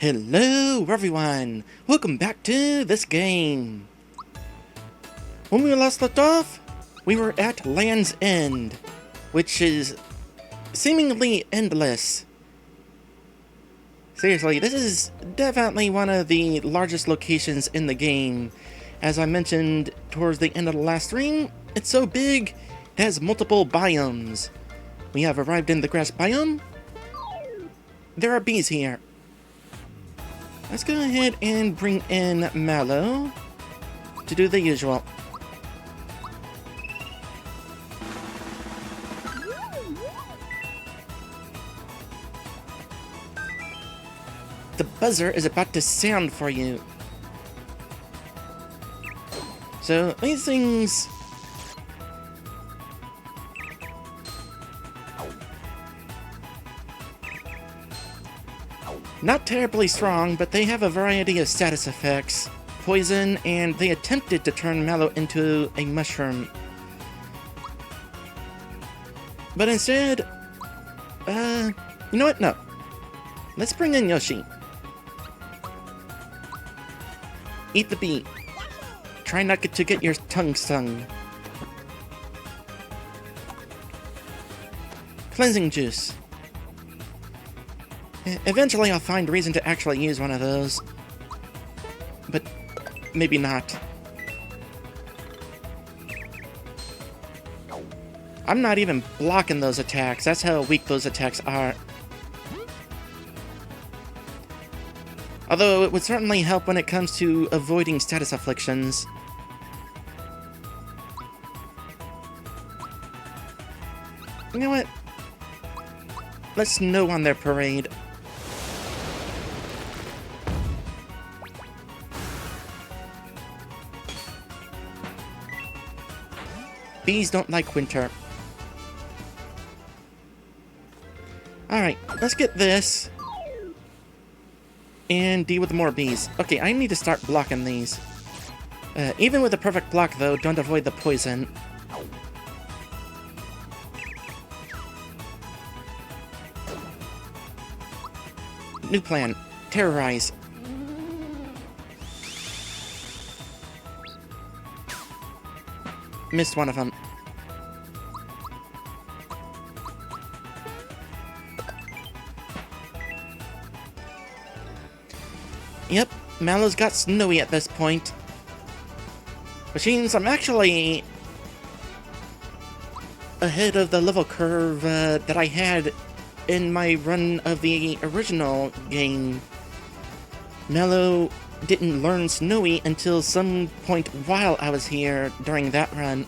Hello everyone! Welcome back to this game! When we last left off, we were at Land's End, which is seemingly endless. Seriously, this is definitely one of the largest locations in the game. As I mentioned towards the end of the last stream, it's so big, it has multiple biomes. We have arrived in the grass biome. There are bees here. Let's go ahead and bring in Mallow to do the usual. The buzzer is about to sound for you. So these things... not terribly strong, but they have a variety of status effects, poison, and they attempted to turn Mallow into a mushroom. But instead, you know what? No. Let's bring in Yoshi. Eat the bee. Try not to get your tongue stung. Cleansing juice. Eventually I'll find reason to actually use one of those. But maybe not. I'm not even blocking those attacks. That's how weak those attacks are. Although it would certainly help when it comes to avoiding status afflictions. You know what? Let's snow on their parade. Bees don't like winter. Alright, let's get this. And deal with more bees. Okay, I need to start blocking these. Even with a perfect block, though, don't avoid the poison. New plan. Terrorize. Missed one of them. Yep, Mallow's got snowy at this point. Which means I'm actually ahead of the level curve that I had in my run of the original game. Mallow didn't learn Snowy until some point while I was here during that run.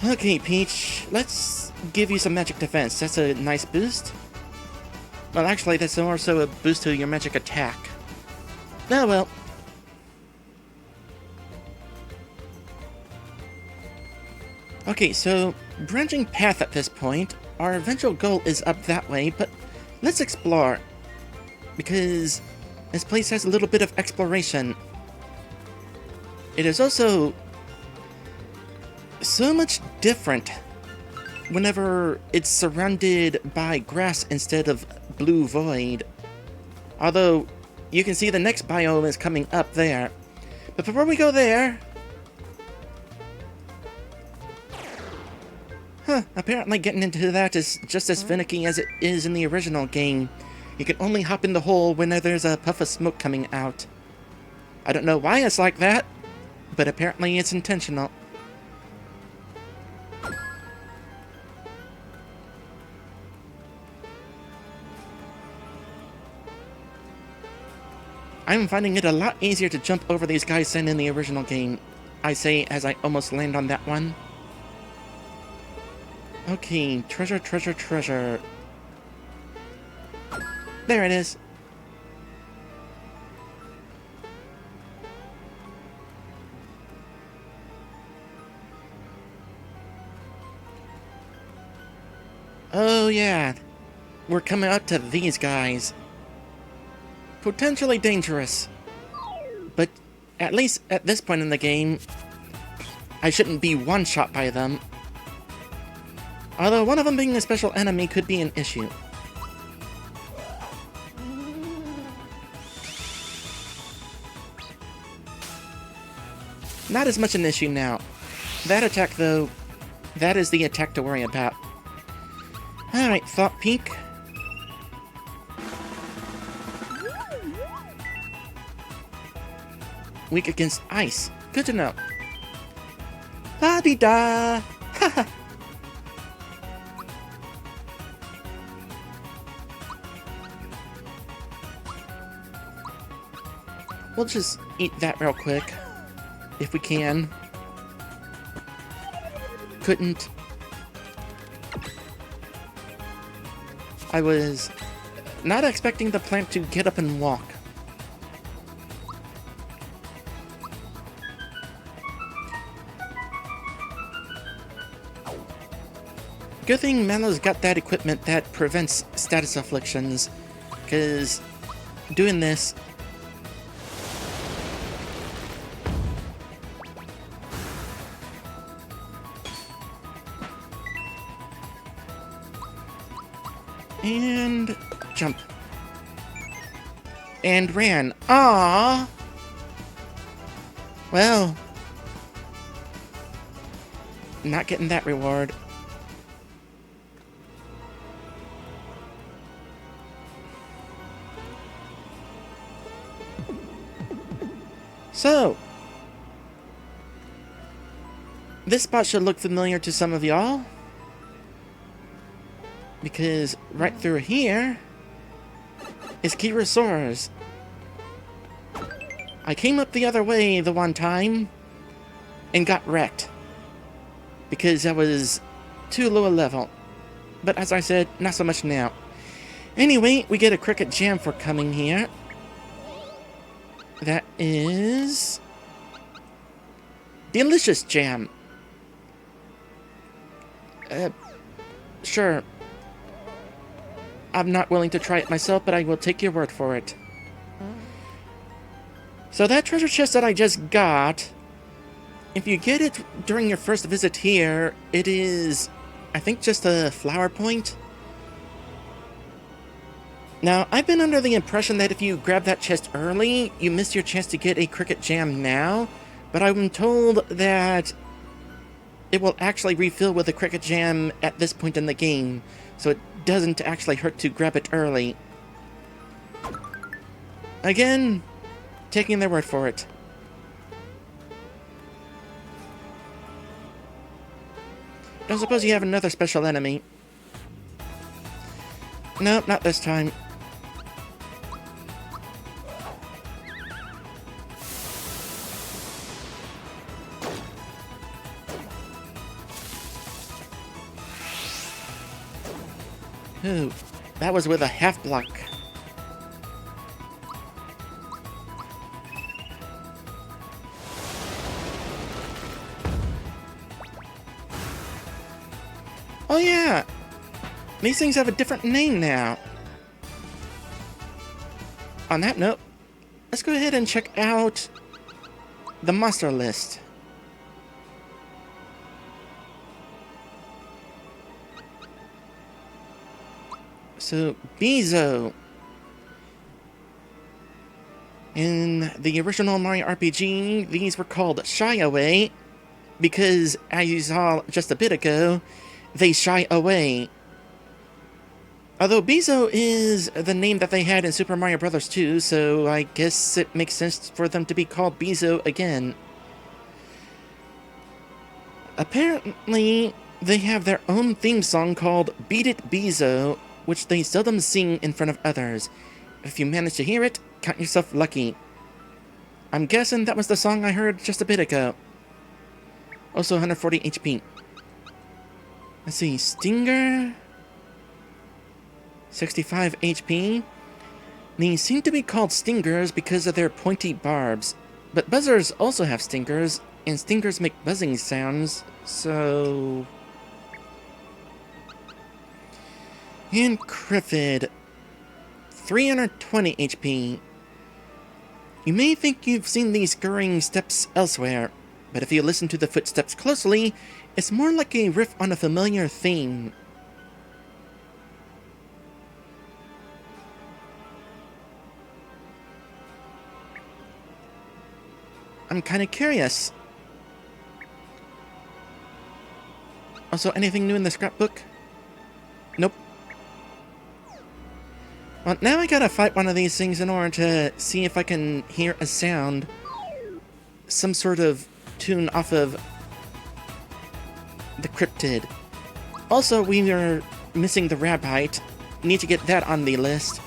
Okay, Peach, let's give you some magic defense. That's a nice boost. Well, actually, that's more so a boost to your magic attack. Oh well. Okay, so branching path at this point. Our eventual goal is up that way, but let's explore. Because this place has a little bit of exploration. It is also so much different whenever it's surrounded by grass instead of blue void. Although, you can see the next biome is coming up there. But before we go there... apparently getting into that is just as finicky as it is in the original game. You can only hop in the hole when there's a puff of smoke coming out. I don't know why it's like that, but apparently it's intentional. I'm finding it a lot easier to jump over these guys than in the original game. I say as I almost land on that one. Okay, treasure, treasure, treasure. There it is. Oh yeah, we're coming out to these guys. Potentially dangerous. But at least at this point in the game, I shouldn't be one-shot by them. Although one of them being a special enemy could be an issue. Not as much an issue now. That attack, though, that is the attack to worry about. Alright, Thought Peak. Weak against ice. Good to know. La-di-da! Haha! We'll just eat that real quick. If we can. Couldn't. I was not expecting the plant to get up and walk. Good thing Mallow's got that equipment that prevents status afflictions, because doing this... And... jump. And ran. Aww! Well... not getting that reward. So, this spot should look familiar to some of y'all, because right through here is Kirasaurus. I came up the other way the one time and got wrecked because I was too low a level, but as I said, not so much now. Anyway, we get a cricket jam for coming here. That is... delicious jam. Sure. I'm not willing to try it myself, but I will take your word for it. So that treasure chest that I just got, if you get it during your first visit here, it is, I think, just a flower point. Now, I've been under the impression that if you grab that chest early, you miss your chance to get a cricket jam now, but I'm told that it will actually refill with a cricket jam at this point in the game, so it doesn't actually hurt to grab it early. Again, taking their word for it. Don't suppose you have another special enemy? Nope, not this time. Ooh, that was with a half block. Oh yeah! These things have a different name now. On that note, let's go ahead and check out the monster list. So, Bezo. In the original Mario RPG, these were called Shy Away, because, as you saw just a bit ago, they shy away. Although Bezo is the name that they had in Super Mario Bros. 2, so I guess it makes sense for them to be called Bezo again. Apparently, they have their own theme song called Beat It Bezo, which they seldom sing in front of others. If you manage to hear it, count yourself lucky. I'm guessing that was the song I heard just a bit ago. Also 140 HP. Let's see, Stinger... 65 HP. These seem to be called stingers because of their pointy barbs. But buzzers also have stingers, and stingers make buzzing sounds, so... And Criffid, 320 HP. You may think you've seen these scurrying steps elsewhere, but if you listen to the footsteps closely, it's more like a riff on a familiar theme. I'm kinda curious. Also, anything new in the scrapbook? Nope. Well, now I gotta fight one of these things in order to see if I can hear a sound. Some sort of tune off of the cryptid. Also, we are missing the rabbite. Need to get that on the list.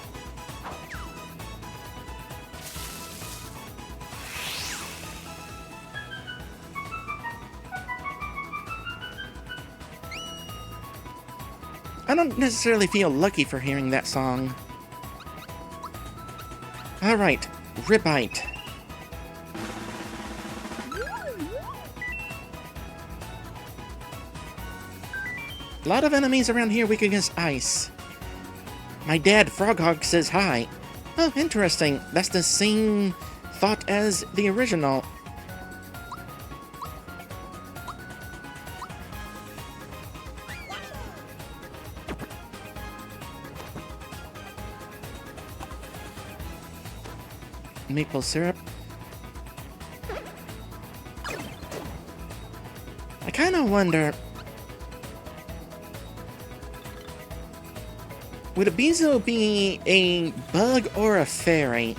I don't necessarily feel lucky for hearing that song. Alright, Ribite. A lot of enemies around here weak against ice. My dad, Froghog, says hi. Oh, interesting. That's the same thought as the original. Maple syrup. I kind of wonder, would a Bezo be a bug or a fairy?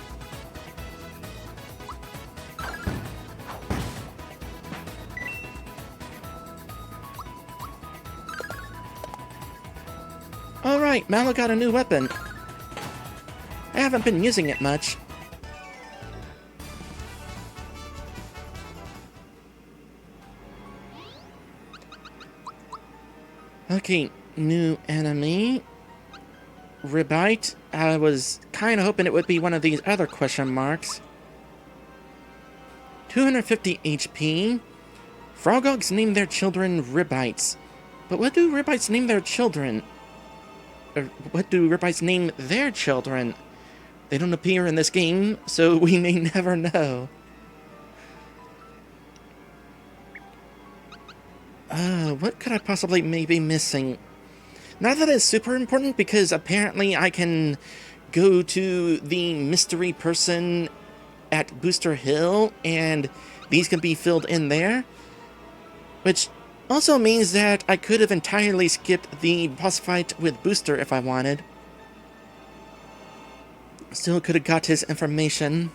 Alright, Mallow got a new weapon. I haven't been using it much. Okay, new enemy. Ribite. I was kind of hoping it would be one of these other question marks. 250 HP. Frogogs name their children Ribites. But what do Ribites name their children? Or what do Ribites name their children? They don't appear in this game, so we may never know. What could I possibly be missing? Not that it's super important, because apparently I can go to the mystery person at Booster Hill, and these can be filled in there. Which also means that I could have entirely skipped the boss fight with Booster if I wanted. Still could have got his information.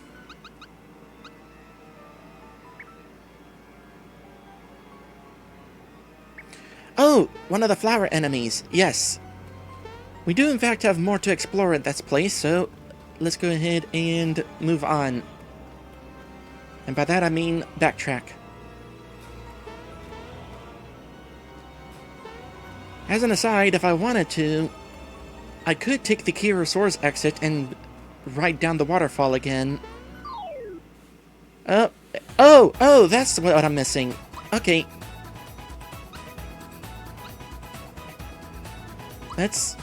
Oh, one of the flower enemies. Yes. We do in fact have more to explore at this place, so let's go ahead and move on. And by that I mean backtrack. As an aside, if I wanted to, I could take the Kirosaur's exit and ride down the waterfall again. Oh, that's what I'm missing. Okay. Let's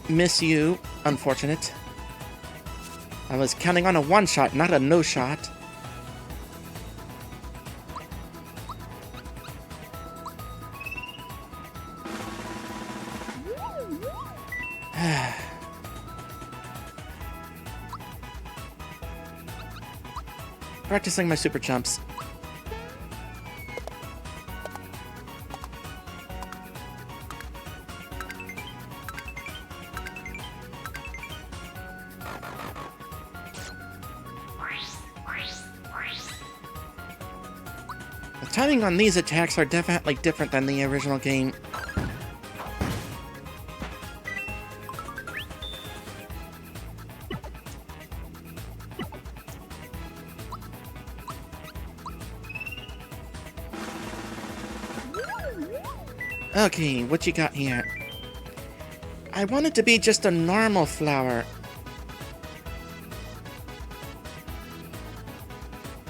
miss you, unfortunate. I was counting on a one-shot, not a no-shot. Practicing my super jumps. The timing on these attacks are definitely different than the original game. Okay, what you got here? I want it to be just a normal flower.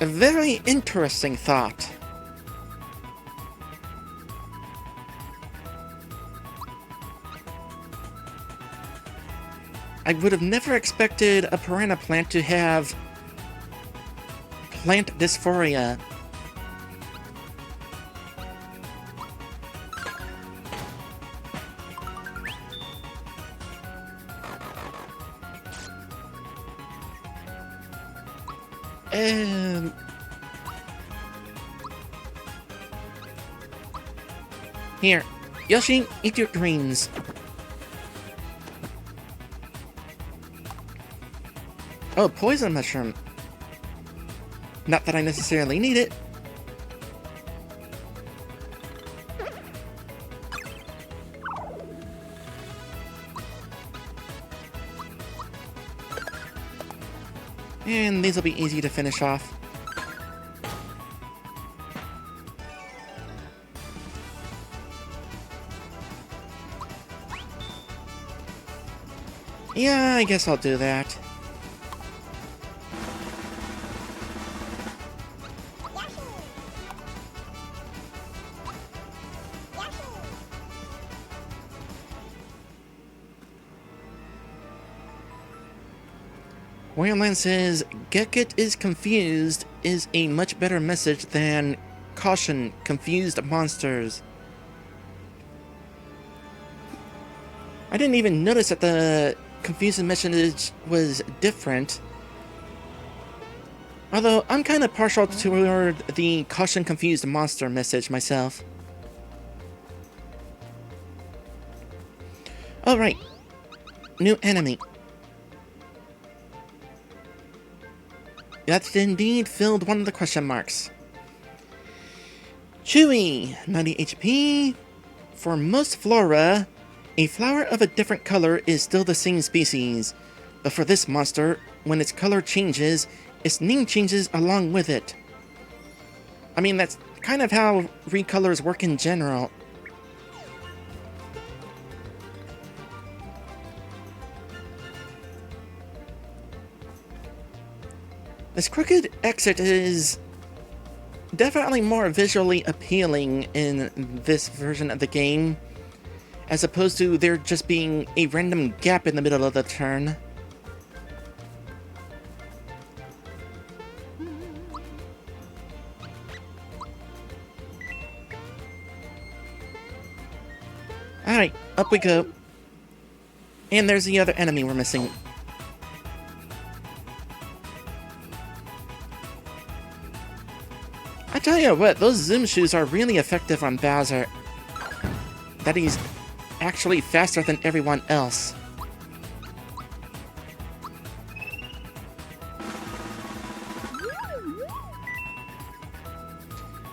A very interesting thought. I would have never expected a piranha plant to have plant dysphoria. Here, Yoshi, eat your greens. Oh, poison mushroom. Not that I necessarily need it. And these will be easy to finish off. Yeah, I guess I'll do that. Wayland says, Gekit is confused is a much better message than caution, confused monsters. I didn't even notice that the confusing message was different. Although, I'm kind of partial toward the caution, confused monster message myself. Alright. New enemy. That indeed filled one of the question marks. Chewy, 90 HP. For most flora, a flower of a different color is still the same species. But for this monster, when its color changes, its name changes along with it. I mean, that's kind of how recolors work in general. This crooked exit is definitely more visually appealing in this version of the game, as opposed to there just being a random gap in the middle of the turn. Alright, up we go. And there's the other enemy we're missing. I tell you what, those zoom shoes are really effective on Bowser. That he's actually faster than everyone else.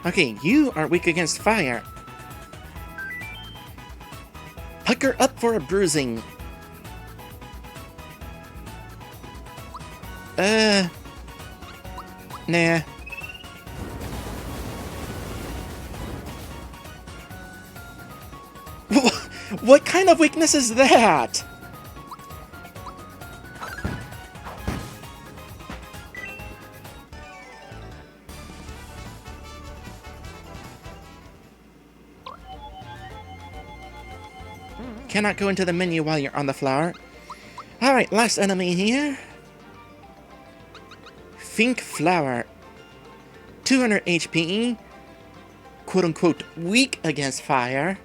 Okay, you are weak against fire. Pucker up for a bruising. Nah. What kind of weakness is that? Cannot go into the menu while you're on the flower. Alright, last enemy here. Fink Flower. 200 HP. Quote-unquote weak against fire.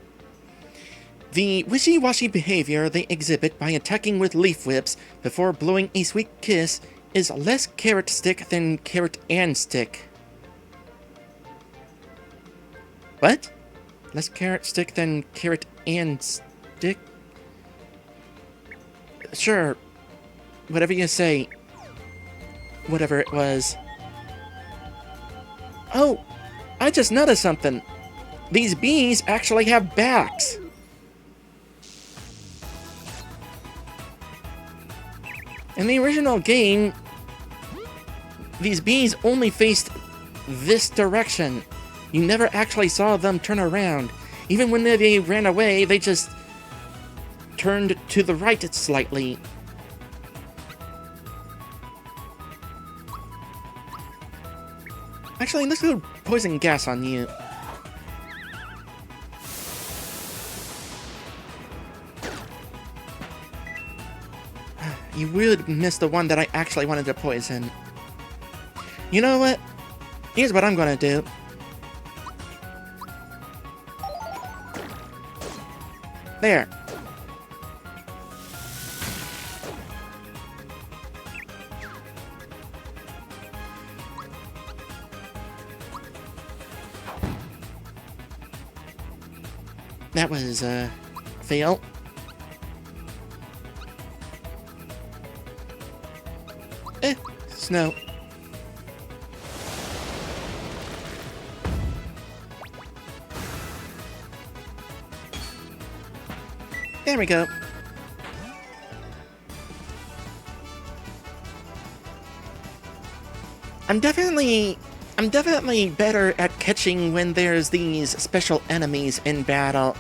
The wishy-washy behavior they exhibit by attacking with leaf whips before blowing a sweet kiss is less carrot stick than carrot and stick. What? Less carrot stick than carrot and stick? Sure. Whatever you say. Whatever it was. Oh! I just noticed something. These bees actually have backs. In the original game, these bees only faced this direction. You never actually saw them turn around. Even when they ran away, they just turned to the right slightly. Actually, let's go poison gas on you. You would miss the one that I actually wanted to poison. You know what? Here's what I'm gonna do. There. That was, fail. Snow. There we go. I'm definitely better at catching when there's these special enemies in battle.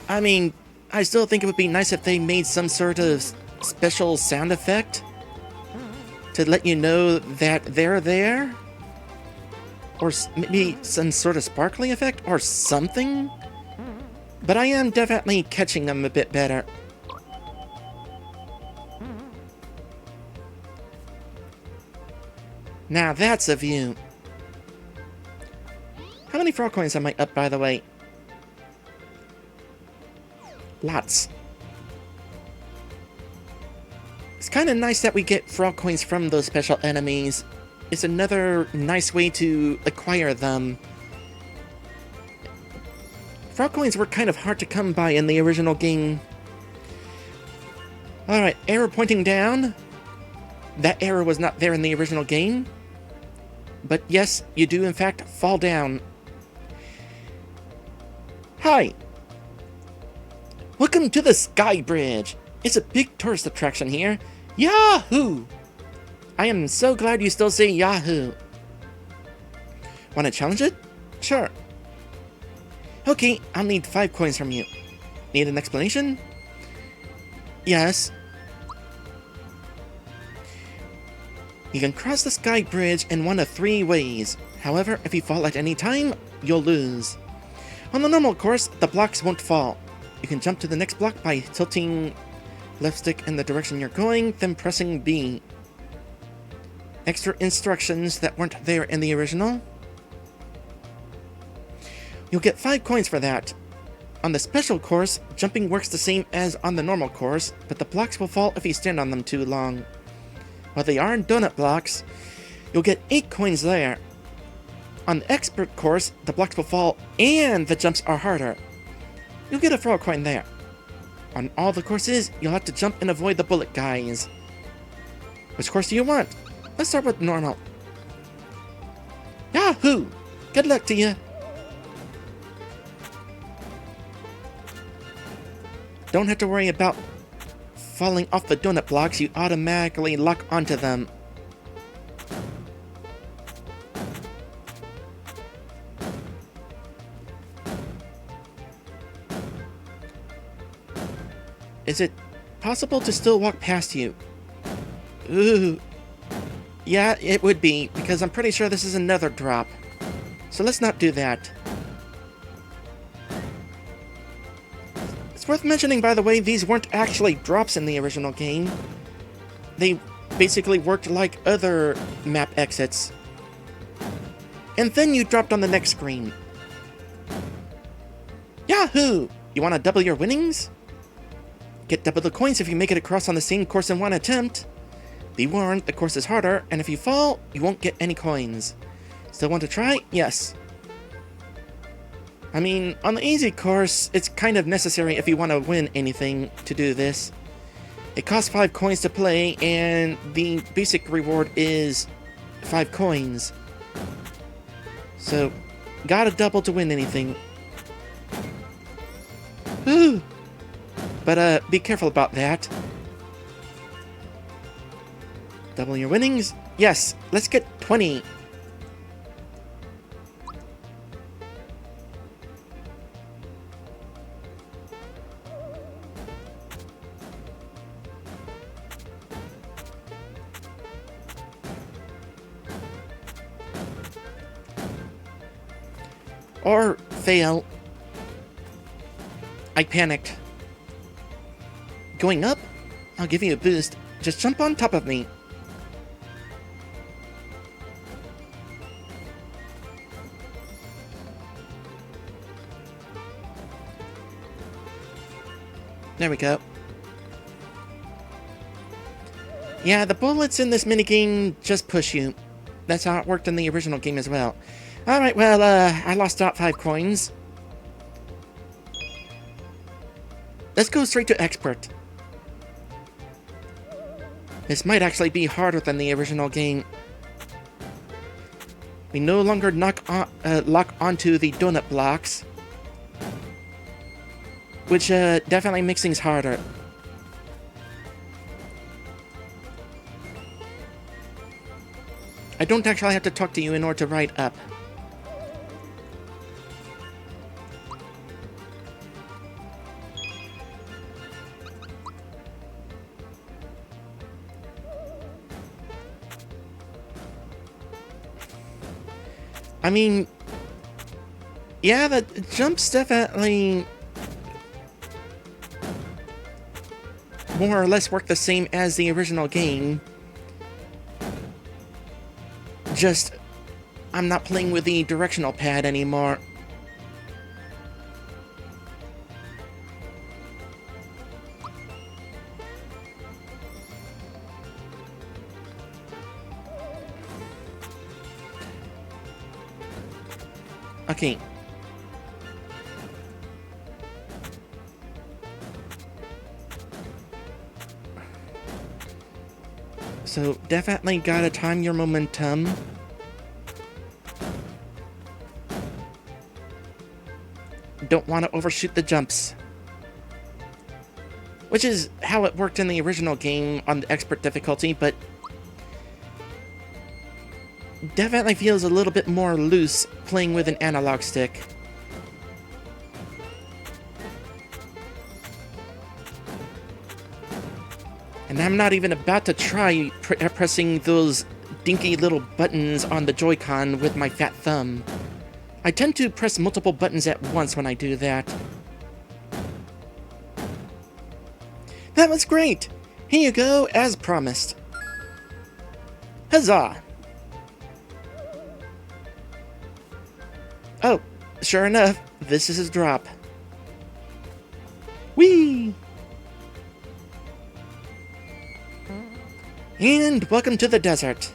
I mean, I still think it would be nice if they made some sort of special sound effect to let you know that they're there. Or maybe some sort of sparkly effect or something. But I am definitely catching them a bit better. Now that's a view. How many frog coins am I up, by the way? Lots. It's kind of nice that we get frog coins from those special enemies. It's another nice way to acquire them. Frog coins were kind of hard to come by in the original game. Alright, arrow pointing down. That arrow was not there in the original game. But yes, you do in fact fall down. Hi! Welcome to the Sky Bridge! It's a big tourist attraction here. Yahoo! I am so glad you still say Yahoo! Want to challenge it? Sure. Okay, I'll need 5 coins from you. Need an explanation? Yes. You can cross the Sky Bridge in one of 3 ways. However, if you fall at any time, you'll lose. On the normal course, the blocks won't fall. You can jump to the next block by tilting left stick in the direction you're going, then pressing B. Extra instructions that weren't there in the original. You'll get 5 coins for that. On the special course, jumping works the same as on the normal course, but the blocks will fall if you stand on them too long. While they are donut blocks, you'll get 8 coins there. On the expert course, the blocks will fall and the jumps are harder. You'll get a frog coin there. On all the courses, you'll have to jump and avoid the bullet guys. Which course do you want? Let's start with normal. Yahoo! Good luck to you! Don't have to worry about falling off the donut blocks, you automatically lock onto them. Is it possible to still walk past you? Ooh. Yeah, it would be, because I'm pretty sure this is another drop. So let's not do that. It's worth mentioning, by the way, these weren't actually drops in the original game. They basically worked like other map exits. And then you dropped on the next screen. Yahoo! You want to double your winnings? Get double the coins if you make it across on the same course in one attempt. Be warned, the course is harder, and if you fall, you won't get any coins. Still want to try? Yes. I mean, on the easy course, it's kind of necessary if you want to win anything to do this. It costs 5 coins to play, and the basic reward is 5 coins. So, gotta double to win anything. Woo! But, be careful about that. Double your winnings? Yes, let's get 20. Or fail. I panicked. Going up? I'll give you a boost. Just jump on top of me. There we go. Yeah, the bullets in this minigame just push you. That's how it worked in the original game as well. Alright, well, I lost out 5 coins. Let's go straight to expert. This might actually be harder than the original game. We no longer lock onto the donut blocks, which definitely makes things harder. I don't actually have to talk to you in order to ride up. I mean, yeah, the jumps definitely more or less work the same as the original game. Just, I'm not playing with the directional pad anymore. Okay. So, definitely gotta time your momentum. Don't want to overshoot the jumps. Which is how it worked in the original game on the expert difficulty, but definitely feels a little bit more loose playing with an analog stick. And I'm not even about to try pressing those dinky little buttons on the Joy-Con with my fat thumb. I tend to press multiple buttons at once when I do that. That was great! Here you go, as promised. Huzzah! Oh, sure enough, this is his drop. Whee! And welcome to the desert.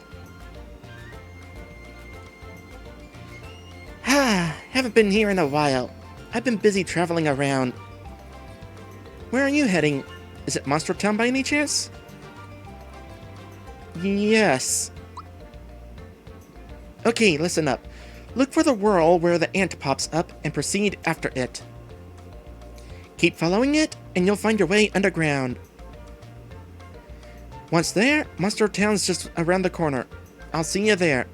Haven't been here in a while. I've been busy traveling around. Where are you heading? Is it Monster Town by any chance? Yes. Okay, listen up. Look for the whirl where the ant pops up and proceed after it. Keep following it, and you'll find your way underground. Once there, Monster Town's just around the corner. I'll see you there.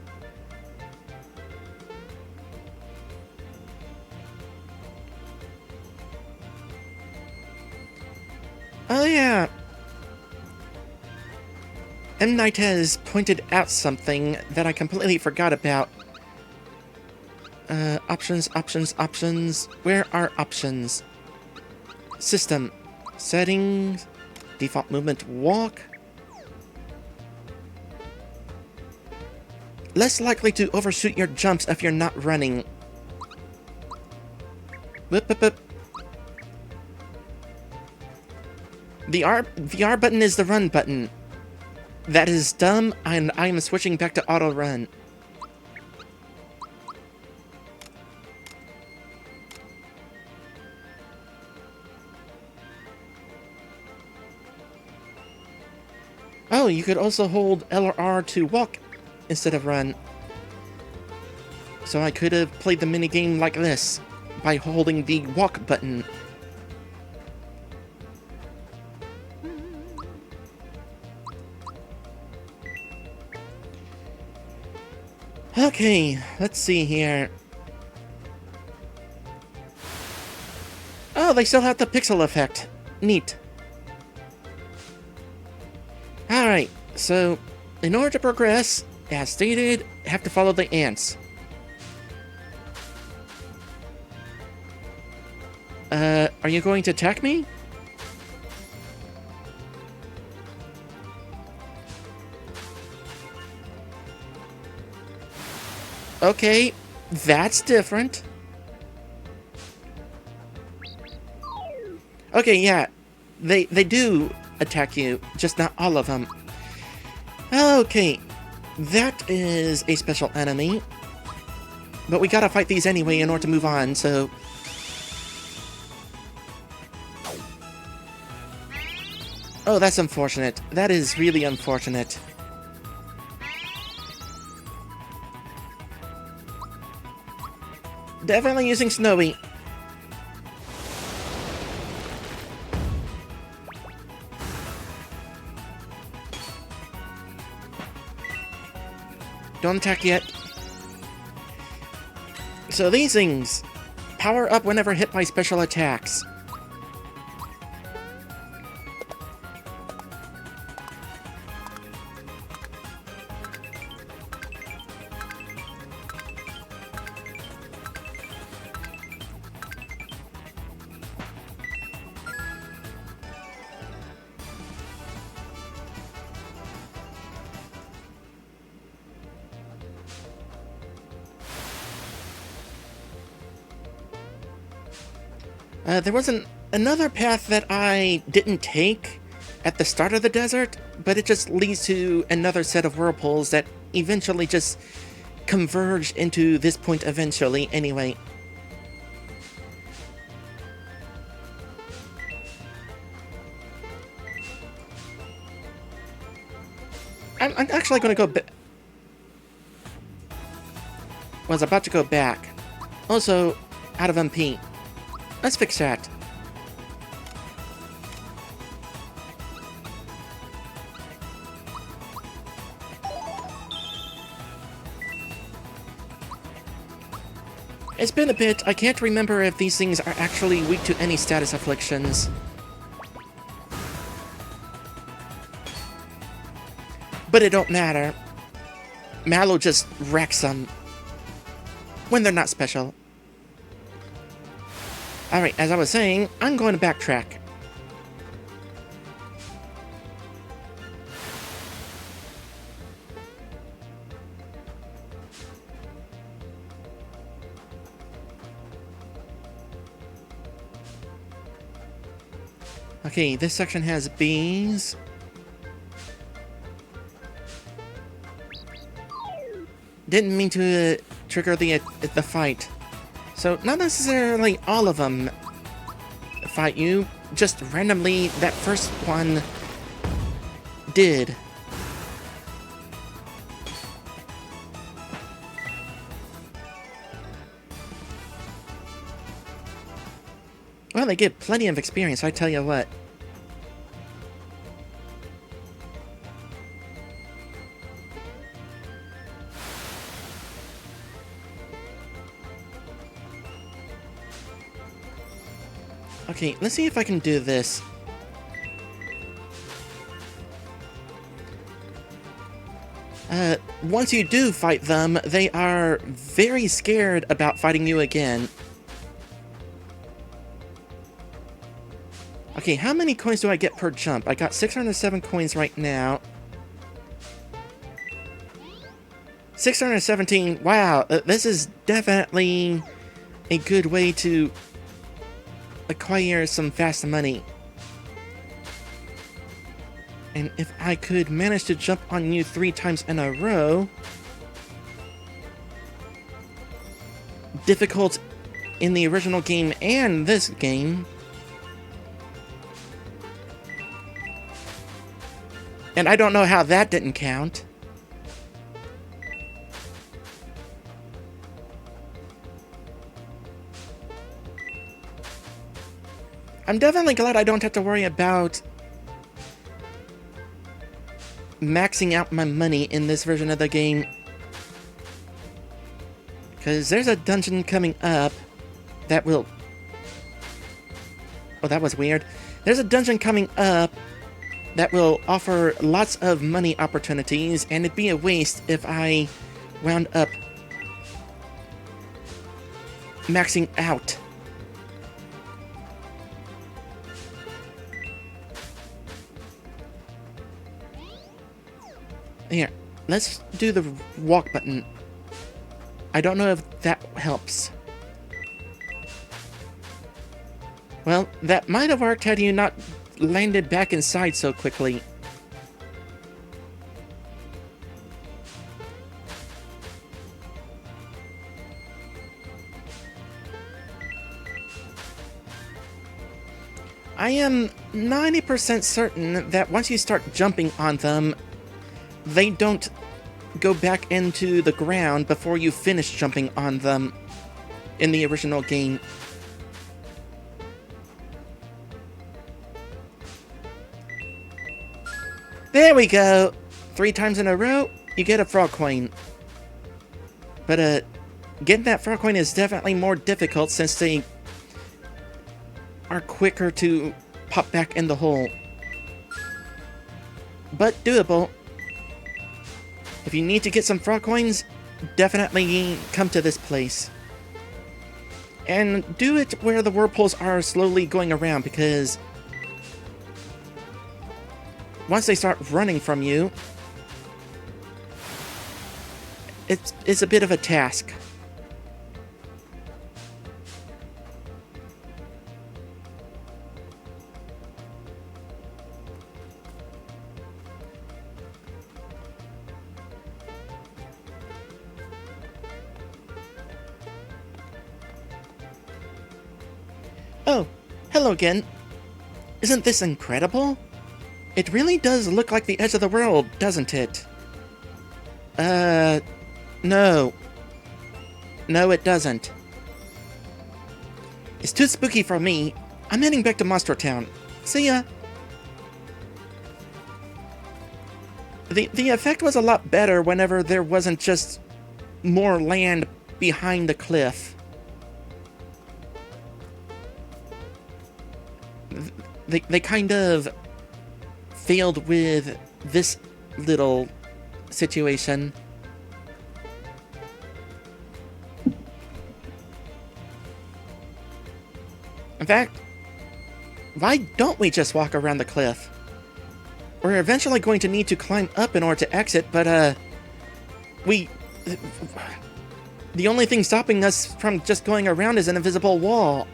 Oh yeah. M. Night has pointed out something that I completely forgot about. Options. Where are options? System. Settings. Default movement walk. Less likely to overshoot your jumps if you're not running. Whip. The R button is the run button. That is dumb, and I am switching back to auto run. Oh, you could also hold L or R to walk instead of run. So I could have played the minigame like this, by holding the walk button. Okay, let's see here. Oh, they still have the pixel effect. Neat. Alright, so in order to progress, as stated, have to follow the ants. Are you going to attack me? Okay, that's different. Okay, yeah, they do attack you, just not all of them. Okay, that is a special enemy. But we gotta fight these anyway in order to move on, so... Oh, that's unfortunate. That is really unfortunate. Definitely using Snowy. Don't attack yet. So these things power up whenever hit by special attacks. There was another path that I didn't take at the start of the desert, but it just leads to another set of whirlpools that eventually just converge into this point eventually, anyway. I'm actually going to go was about to go back. Also, out of MP. Let's fix that. It's been a bit. I can't remember if these things are actually weak to any status afflictions. But it don't matter. Mallow just wrecks them when they're not special. Alright, as I was saying, I'm going to backtrack. Okay, this section has bees. Didn't mean to trigger the fight. So, not necessarily all of them fight you, just randomly that first one did. Well, they get plenty of experience, I tell you what. Okay, let's see if I can do this. Once you do fight them, they are very scared about fighting you again. Okay, how many coins do I get per jump? I got 607 coins right now. 617, wow, this is definitely a good way to acquire some fast money. And if I could manage to jump on you 3 times in a row... Difficult in the original game and this game. And I don't know how that didn't count. I'm definitely glad I don't have to worry about maxing out my money in this version of the game. Because there's a dungeon coming up that will... Oh, that was weird. There's a dungeon coming up that will offer lots of money opportunities, and it'd be a waste if I wound up maxing out. Here, let's do the walk button. I don't know if that helps. Well, that might have worked had you not landed back inside so quickly. I am 90% certain that once you start jumping on them, they don't go back into the ground before you finish jumping on them in the original game. There we go! 3 times in a row, you get a frog coin. But, getting that frog coin is definitely more difficult since they are quicker to pop back in the hole. But doable. If you need to get some frog coins, definitely come to this place. And do it where the whirlpools are slowly going around, because once they start running from you, it's a bit of a task. Oh, hello again. Isn't this incredible? It really does look like the edge of the world, doesn't it? No. No, it doesn't. It's too spooky for me. I'm heading back to Monster Town. See ya! The effect was a lot better whenever there wasn't just more land behind the cliff. They kind of failed with this little situation. In fact, why don't we just walk around the cliff? We're eventually going to need to climb up in order to exit, but, the only thing stopping us from just going around is an invisible wall.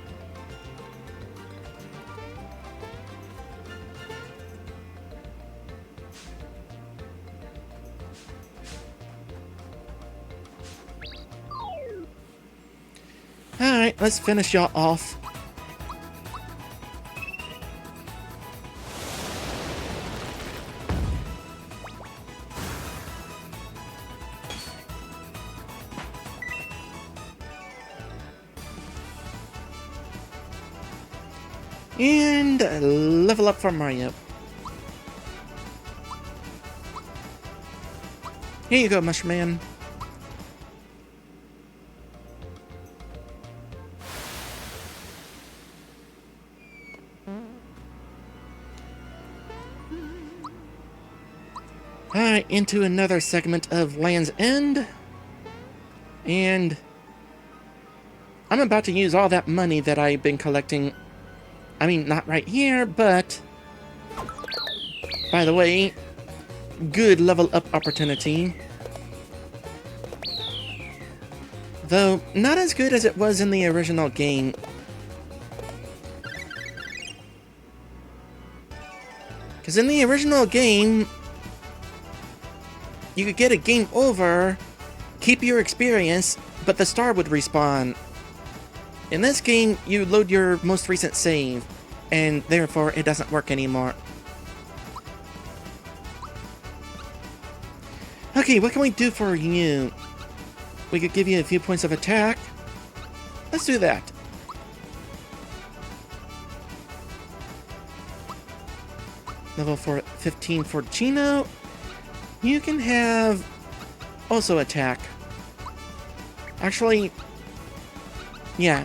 Alright, let's finish y'all off. And level up for Mario. Here you go, Mushroom Man. Alright, into another segment of Land's End. And I'm about to use all that money that I've been collecting. I mean, not right here, but by the way, good level up opportunity. Though, not as good as it was in the original game. Because in the original game, you could get a game over, keep your experience, but the star would respawn. In this game, you load your most recent save, and therefore it doesn't work anymore. Okay, what can we do for you? We could give you a few points of attack. Let's do that. Level 15 for Chino. You can have also attack. Actually, yeah.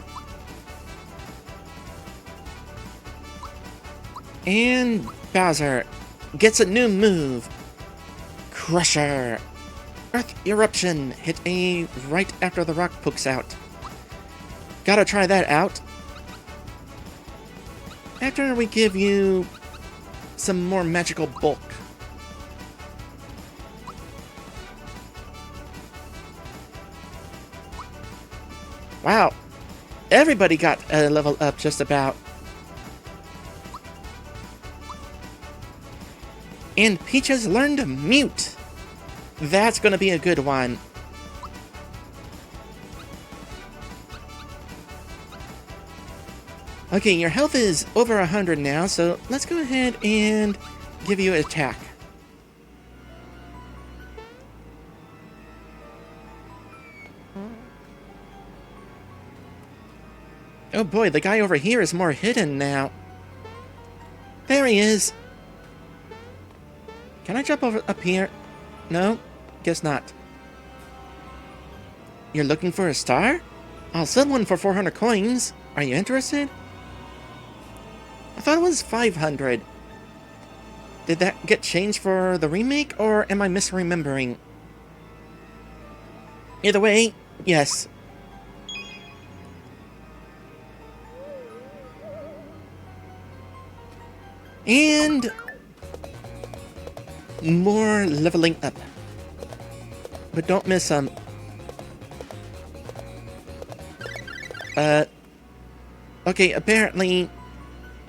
And Bowser gets a new move. Crusher. Earth Eruption. Hit A right after the rock pokes out. Gotta try that out. After we give you some more magical bulk. Wow. Everybody got a level up just about. And Peach has learned Mute. That's gonna be a good one. Okay, your health is over 100 now, so let's go ahead and give you an attack. Oh boy, the guy over here is more hidden now. There he is. Can I jump over up here? No? Guess not. You're looking for a star? I'll sell one for 400 coins. Are you interested? I thought it was 500. Did that get changed for the remake, or am I misremembering? Either way, yes. And more leveling up. But don't miss some. Okay, apparently,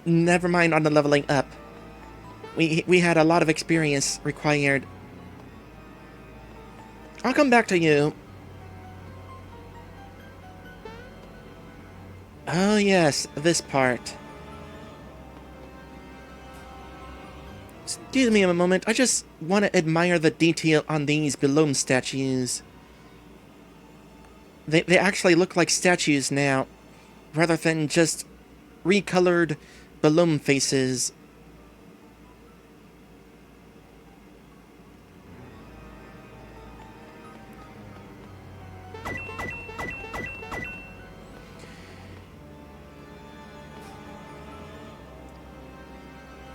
never mind on the leveling up. We had a lot of experience required. I'll come back to you. Oh yes, this part. Excuse me a moment, I just want to admire the detail on these Belome statues. They actually look like statues now, rather than just recolored Belome faces.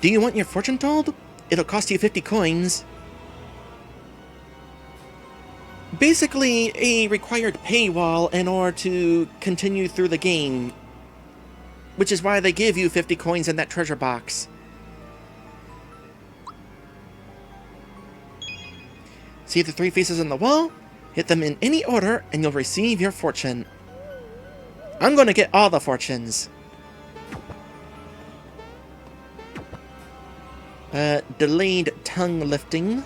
Do you want your fortune told? It'll cost you 50 coins. Basically, a required paywall in order to continue through the game. Which is why they give you 50 coins in that treasure box. See the 3 faces on the wall? Hit them in any order and you'll receive your fortune. I'm gonna get all the fortunes. Delayed tongue lifting.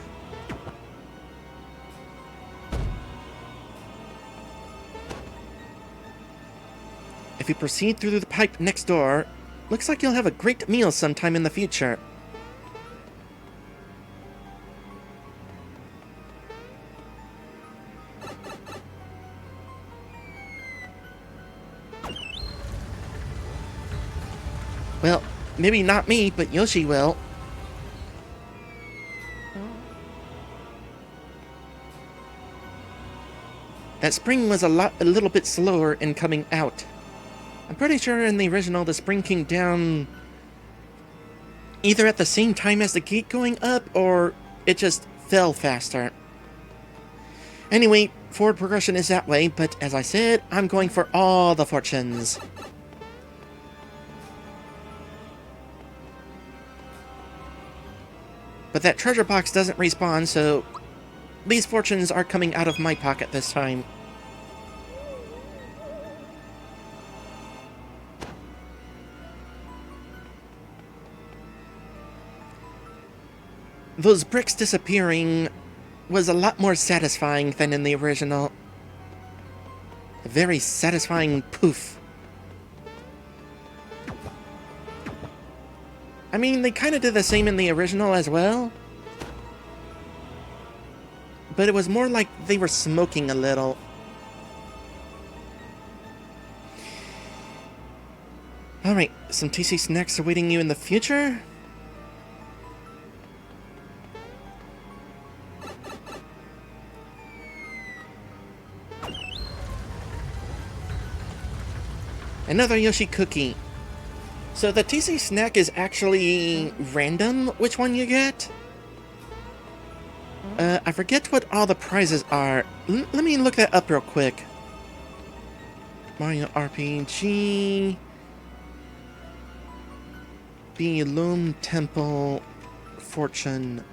If you proceed through the pipe next door, looks like you'll have a great meal sometime in the future. Well, maybe not me, but Yoshi will. That spring was a little bit slower in coming out. I'm pretty sure in the original the spring came down either at the same time as the gate going up, or it just fell faster. Anyway, forward progression is that way, but as I said, I'm going for all the fortunes. But that treasure box doesn't respawn, so these fortunes are coming out of my pocket this time. Those bricks disappearing was a lot more satisfying than in the original. A very satisfying poof. I mean, they kind of did the same in the original as well. But it was more like they were smoking a little. Alright, some tasty snacks awaiting you in the future. Another Yoshi cookie. So the tasty snack is actually random which one you get. I forget what all the prizes are. Let me look that up real quick. Mario RPG. Belome Temple Fortune.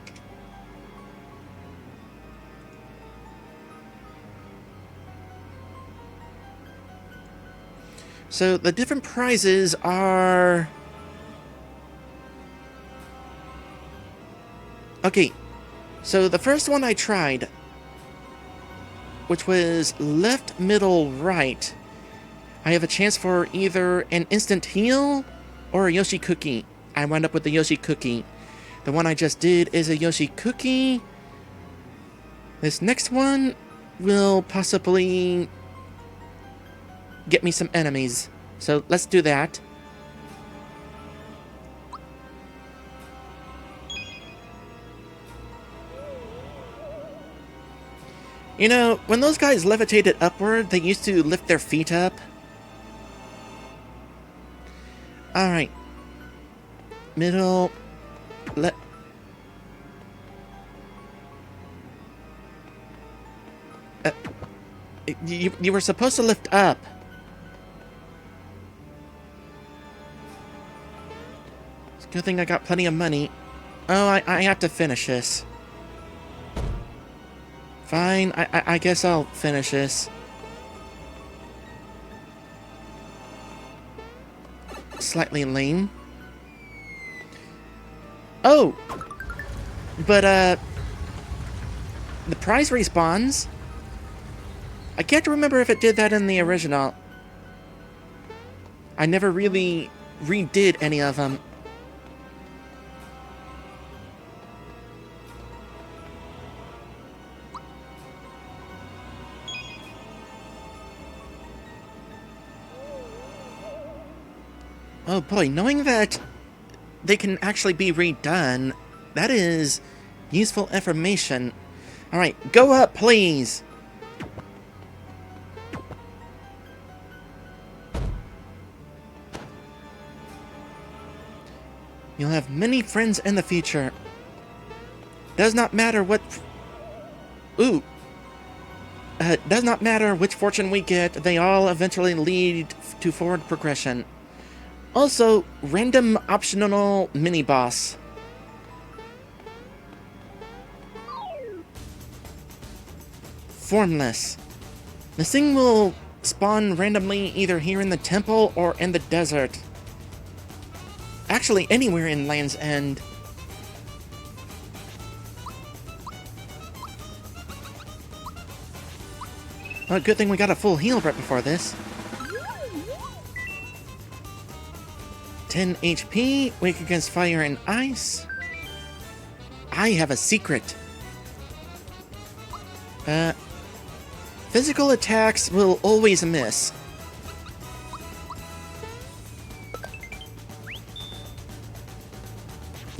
So the different prizes are... Okay, so the first one I tried, which was left, middle, right, I have a chance for either an instant heal or a Yoshi cookie. I wound up with the Yoshi cookie. The one I just did is a Yoshi cookie. This next one will possibly get me some enemies. So let's do that. You know, when those guys levitated upward, they used to lift their feet up. Alright. Middle. You were supposed to lift up. It's a good thing I got plenty of money. Oh, I have to finish this. Fine, I guess I'll finish this. Slightly lame. Oh! But, the prize respawns. I can't remember if it did that in the original. I never really redid any of them. Oh boy, knowing that they can actually be redone, that is useful information. Alright, go up, please! You'll have many friends in the future. Does not matter what... Ooh! Does not matter which fortune we get, they all eventually lead to forward progression. Also, random optional mini-boss. Formless. This thing will spawn randomly either here in the temple or in the desert. Actually, anywhere in Land's End. Well, good thing we got a full heal right before this. 10 HP, weak against fire and ice. I have a secret. Physical attacks will always miss.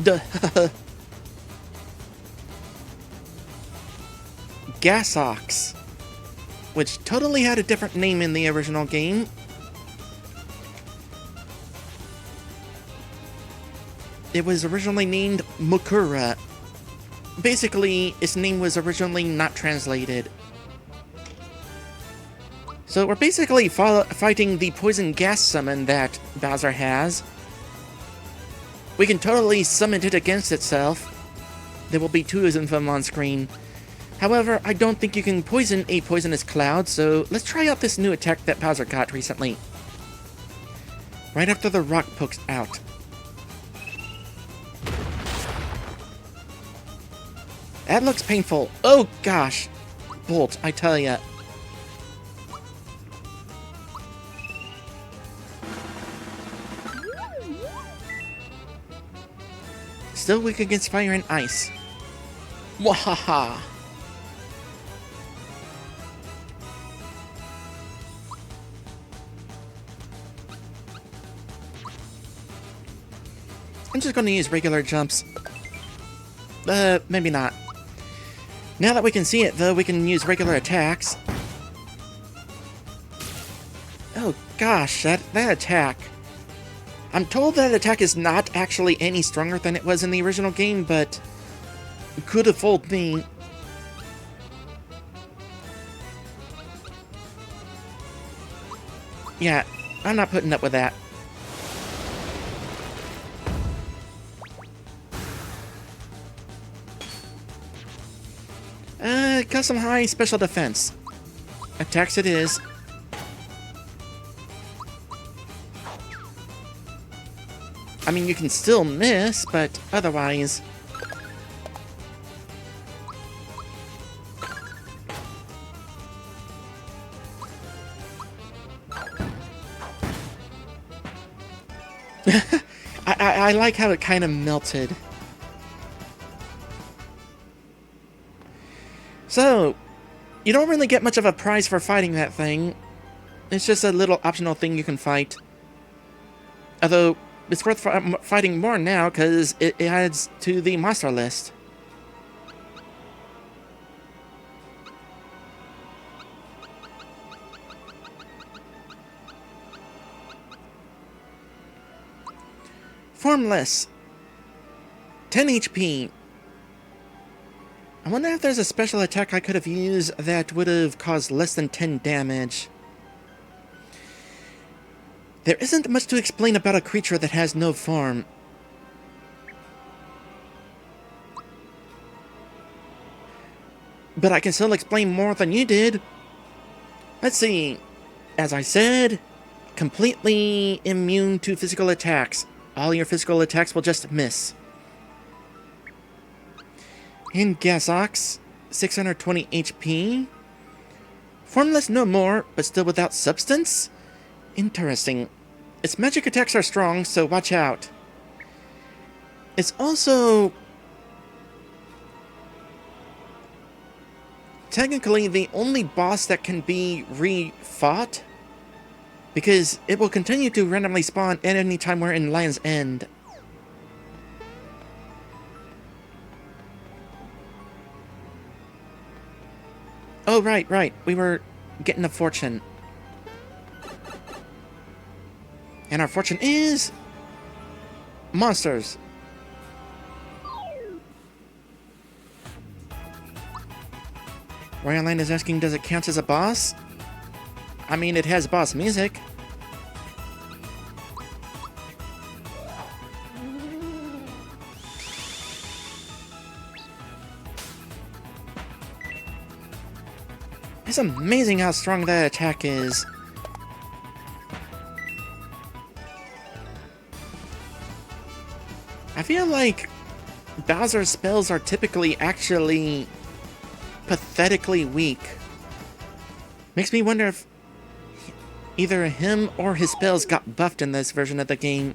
Duh. Gasox, which totally had a different name in the original game. It was originally named Mukura. Basically, its name was originally not translated. So we're basically fighting the poison gas summon that Bowser has. We can totally summon it against itself. There will be two of them on screen. However, I don't think you can poison a poisonous cloud, so let's try out this new attack that Bowser got recently. Right after the rock pokes out. That looks painful. Oh gosh. Bolt, I tell ya. Still weak against fire and ice. Wahaha. I'm just gonna use regular jumps. Maybe not. Now that we can see it, though, we can use regular attacks. Oh gosh, that attack. I'm told that attack is not actually any stronger than it was in the original game, but it could have fooled me. Yeah, I'm not putting up with that. Got some high special defense. Attacks it is. I mean, you can still miss, but otherwise... I like how it kind of melted. So, you don't really get much of a prize for fighting that thing. It's just a little optional thing you can fight. Although, it's worth fighting more now because it adds to the monster list. Formless. 10 HP. I wonder if there's a special attack I could have used that would have caused less than 10 damage. There isn't much to explain about a creature that has no form. But I can still explain more than you did. Let's see. As I said, completely immune to physical attacks. All your physical attacks will just miss. And Gasox, 620 HP. Formless no more, but still without substance? Interesting. Its magic attacks are strong, so watch out. It's also technically the only boss that can be re-fought, because it will continue to randomly spawn at any time we're in Lion's End. Oh, right. We were getting a fortune. And our fortune is monsters. Royal Land is asking, does it count as a boss? I mean, it has boss music. It's amazing how strong that attack is. I feel like Bowser's spells are typically actually pathetically weak. Makes me wonder if either him or his spells got buffed in this version of the game.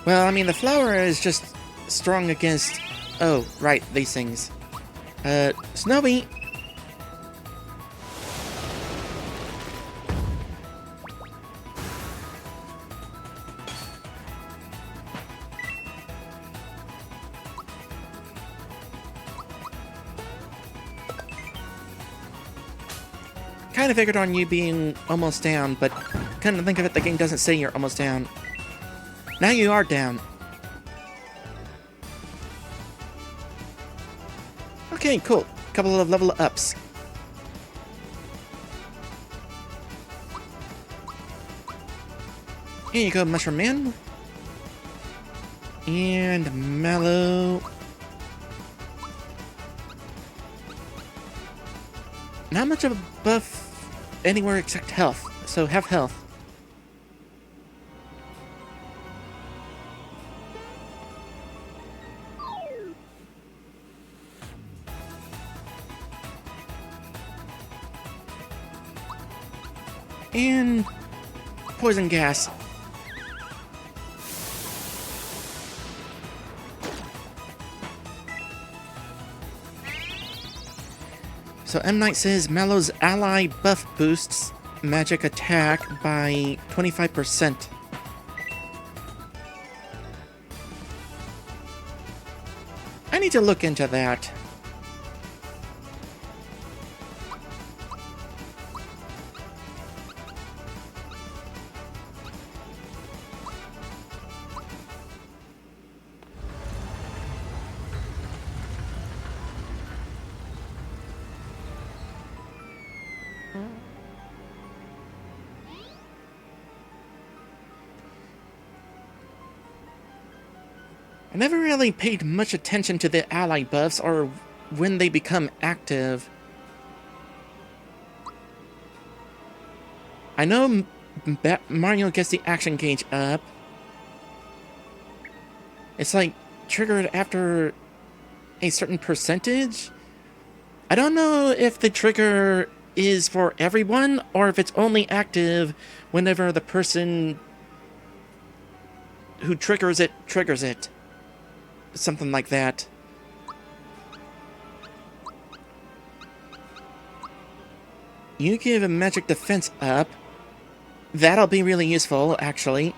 Well, I mean, the flower is just strong against... Oh, right, these things. Snowy! Kinda figured on you being almost down, but come to think of it, the game doesn't say you're almost down. Now you are down. Okay, cool. Couple of level ups. Here you go, Mushroom Man. And Mallow. Not much of a buff anywhere except health, so have health. And poison gas. So M. Knight says Mallow's ally buff boosts magic attack by 25%. I need to look into that. I never really paid much attention to the ally buffs or when they become active. I know Mario gets the action gauge up. It's like triggered after a certain percentage. I don't know if the trigger is for everyone or if it's only active whenever the person who triggers it triggers it. Something like that. You give a magic defense up. That'll be really useful, actually.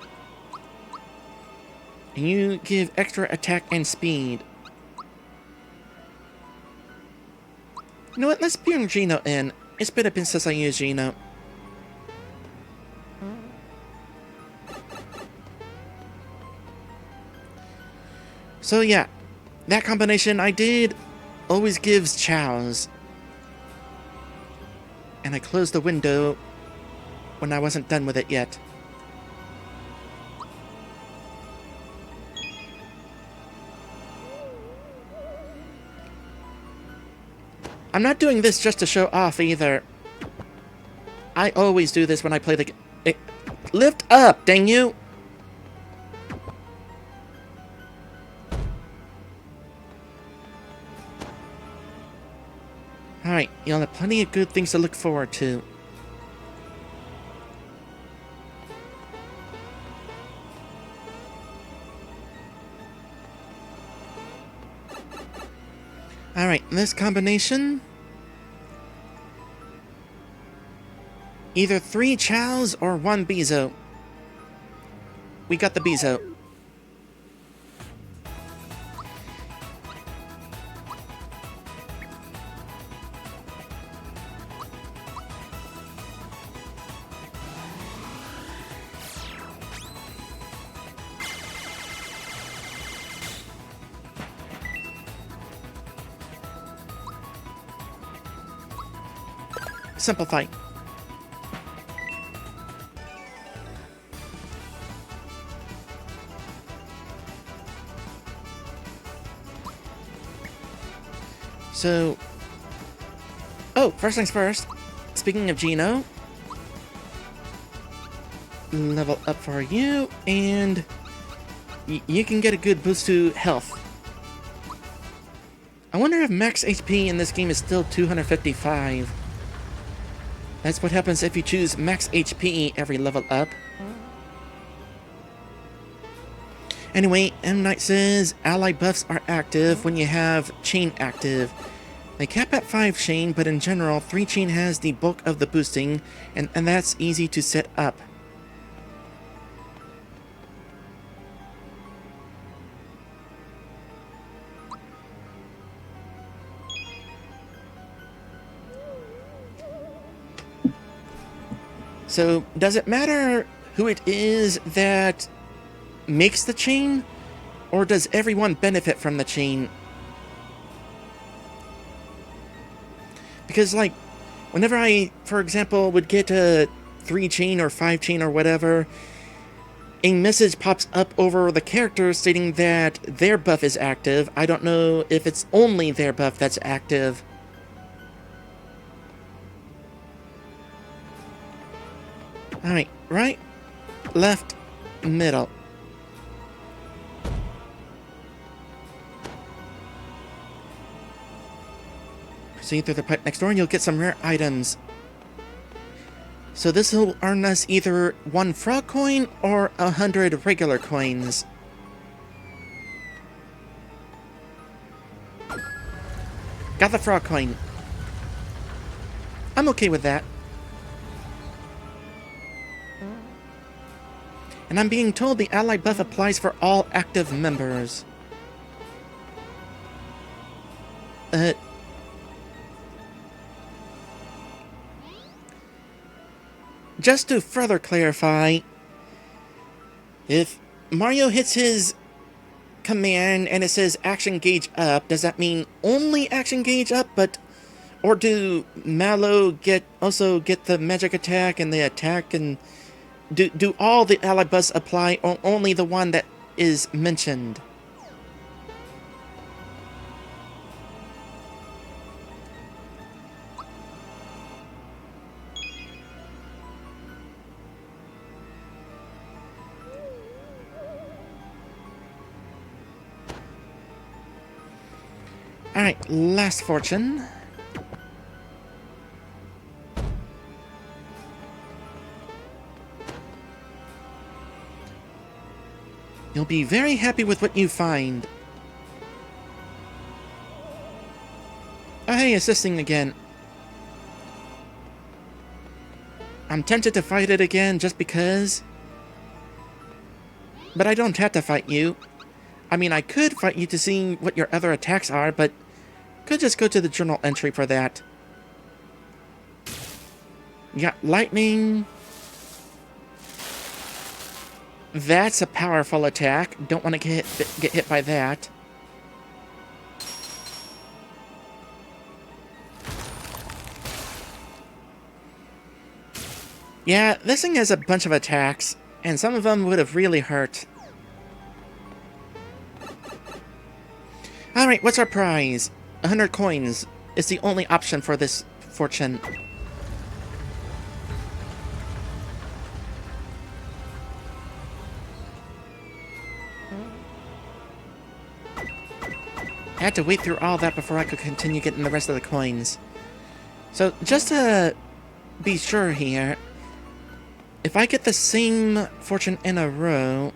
And you give extra attack and speed. You know what? Let's bring Gino in. It's been a bit since I used Gino. So yeah, that combination I did always gives chows. And I closed the window when I wasn't done with it yet. I'm not doing this just to show off either. I always do this when I play the game. Lift up, dang you! Alright, you'll have plenty of good things to look forward to. Alright, this combination... either 3 chows or 1 Bezo. We got the Bezo. Simplify. So... oh, first things first. Speaking of Gino... level up for you, and... you can get a good boost to health. I wonder if max HP in this game is still 255. That's what happens if you choose max HP every level up. Anyway, M. Knight says ally buffs are active when you have chain active. They cap at 5 chain, but in general, 3 chain has the bulk of the boosting, and that's easy to set up. So, does it matter who it is that makes the chain? Or does everyone benefit from the chain? Because, like, whenever I, for example, would get a 3 chain or 5 chain or whatever, a message pops up over the character stating that their buff is active. I don't know if it's only their buff that's active. Alright, right, left, middle. Proceed through the pipe next door and you'll get some rare items. So this will earn us either 1 frog coin or 100 regular coins. Got the frog coin. I'm okay with that. And I'm being told the ally buff applies for all active members. Just to further clarify, if Mario hits his command and it says action gauge up, does that mean only action gauge up? Or do Mallow also get the magic attack and the attack, and do all the ally buffs apply or only the one that is mentioned? Alright, last fortune. You'll be very happy with what you find. Oh hey, assisting again. I'm tempted to fight it again just because. But I don't have to fight you. I mean, I could fight you to see what your other attacks are, but could just go to the journal entry for that. You got lightning. That's a powerful attack. Don't want to get hit by that. Yeah, this thing has a bunch of attacks, and some of them would have really hurt. Alright, what's our prize? 100 coins is the only option for this fortune. I had to wait through all that before I could continue getting the rest of the coins. So, just to be sure here, if I get the same fortune in a row...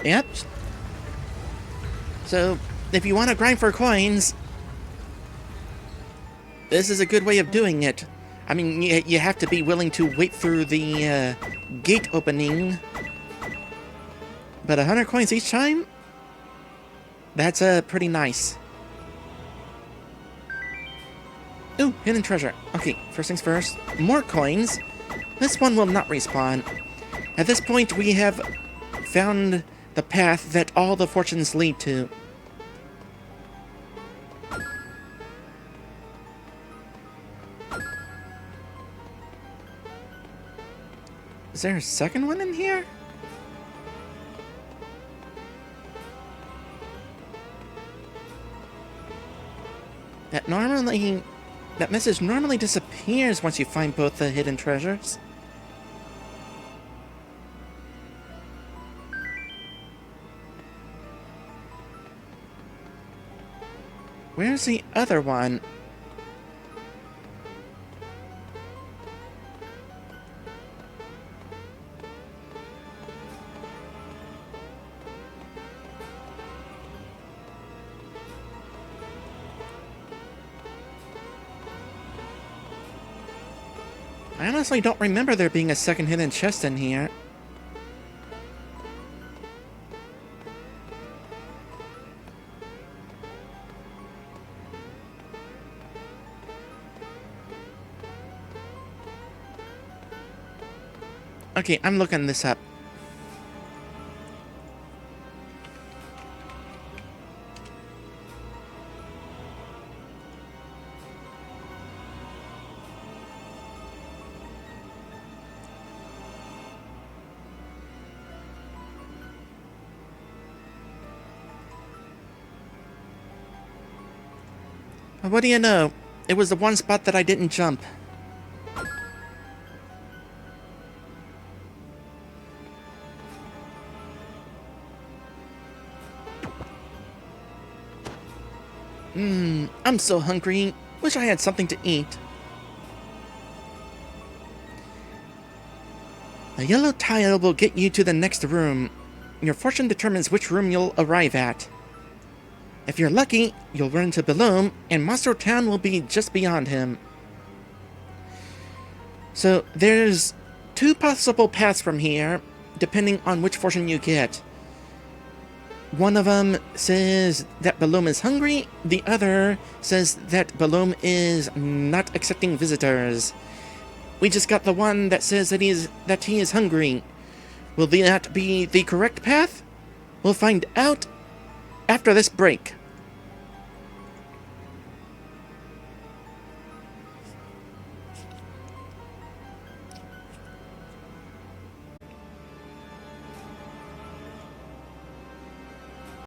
Yep. So, if you want to grind for coins, this is a good way of doing it. I mean, you have to be willing to wait through the gate opening. But 100 coins each time? That's pretty nice. Ooh, hidden treasure. Okay, first things first. More coins. This one will not respawn. At this point, we have found the path that all the fortunes lead to. Is there a second one in here? That message normally disappears once you find both the hidden treasures. Where's the other one? I honestly don't remember there being a second hidden chest in here. Okay, I'm looking this up. What do you know? It was the one spot that I didn't jump. I'm so hungry. Wish I had something to eat. A yellow tile will get you to the next room. Your fortune determines which room you'll arrive at. If you're lucky, you'll run into Bloom, and Monster Town will be just beyond him. So, there's two possible paths from here, depending on which fortune you get. One of them says that Bloom is hungry, the other says that Bloom is not accepting visitors. We just got the one that says that he is hungry. Will that be the correct path? We'll find out after this break.